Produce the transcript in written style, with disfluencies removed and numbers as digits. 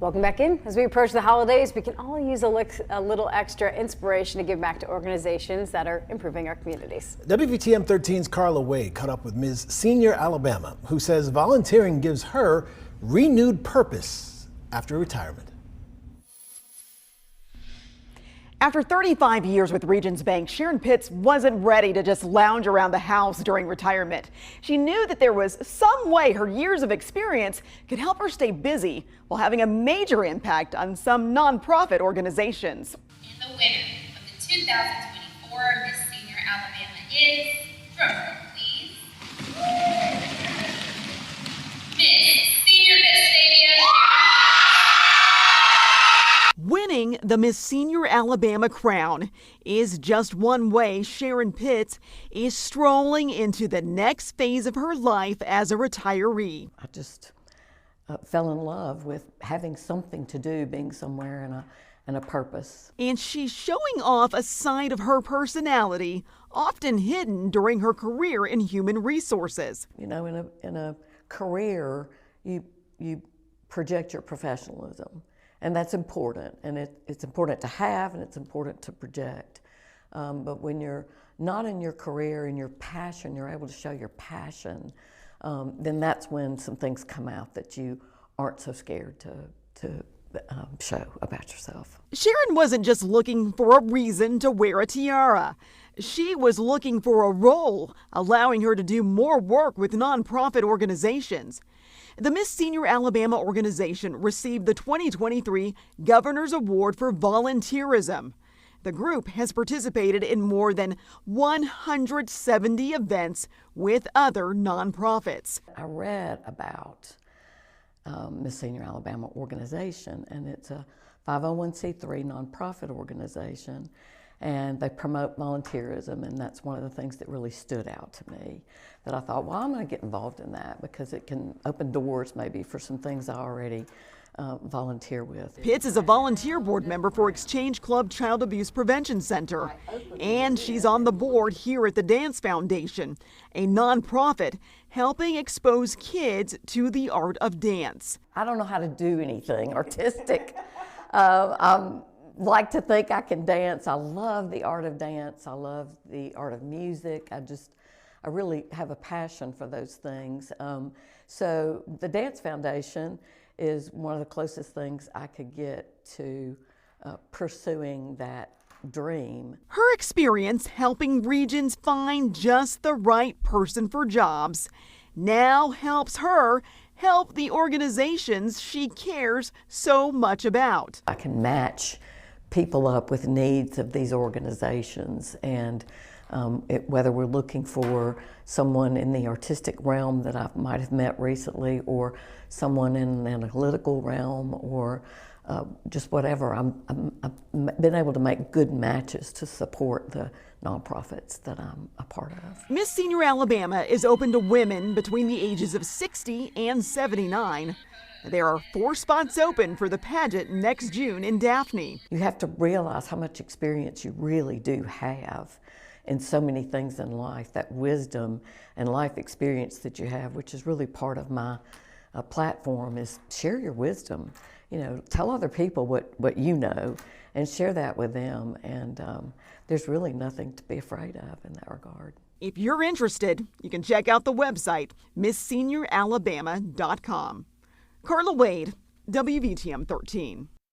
Welcome back in. As we approach the holidays, we can all use a little extra inspiration to give back to organizations that are improving our communities. WVTM 13's Carla Wade caught up with Ms. Senior Alabama, who says volunteering gives her renewed purpose after retirement. After 35 years with Regions Bank, Sharon Pitts wasn't ready to just lounge around the house during retirement. She knew that there was some way her years of experience could help her stay busy while having a major impact on some nonprofit organizations. And the winner of the 2024 Miss Senior Alabama is, drumroll please, Miss Senior Vestavia. Winning the Miss Senior Alabama crown is just one way Sharon Pitts is strolling into the next phase of her life as a retiree. I just fell in love with having something to do, being somewhere and a purpose. And she's showing off a side of her personality often hidden during her career in human resources. You know, in a career, you project your professionalism. And that's important, and it's important to have, and it's important to project. But when you're not in your career and your passion, you're able to show your passion, then that's when some things come out that you aren't so scared to show about yourself. Sharon wasn't just looking for a reason to wear a tiara. She was looking for a role, allowing her to do more work with nonprofit organizations. The Miss Senior Alabama organization received the 2023 Governor's Award for Volunteerism. The group has participated in more than 170 events with other nonprofits. I read about Miss Senior Alabama organization, and it's a 501c3 nonprofit organization, and they promote volunteerism, and that's one of the things that really stood out to me, that I thought, well, I'm going to get involved in that because it can open doors maybe for some things I already volunteer with. Pitts is a volunteer board member for Exchange Club Child Abuse Prevention Center, and she's on the board here at the Dance Foundation, a nonprofit helping expose kids to the art of dance. I don't know how to do anything artistic. Like to think I can dance. I love the art of dance. I love the art of music. I really have a passion for those things. So the Dance Foundation is one of the closest things I could get to pursuing that dream. Her experience helping regions find just the right person for jobs now helps her help the organizations she cares so much about. I can match people up with needs of these organizations, and whether we're looking for someone in the artistic realm that I might have met recently, or someone in an analytical realm, or just whatever, I've been able to make good matches to support the nonprofits that I'm a part of. Miss Senior Alabama is open to women between the ages of 60 and 79. There are 4 spots open for the pageant next June in Daphne. You have to realize how much experience you really do have in so many things in life, that wisdom and life experience that you have, which is really part of my platform, is share your wisdom. You know, tell other people what you know and share that with them, and there's really nothing to be afraid of in that regard. If you're interested, you can check out the website, MissSeniorAlabama.com. Carla Wade, WVTM 13.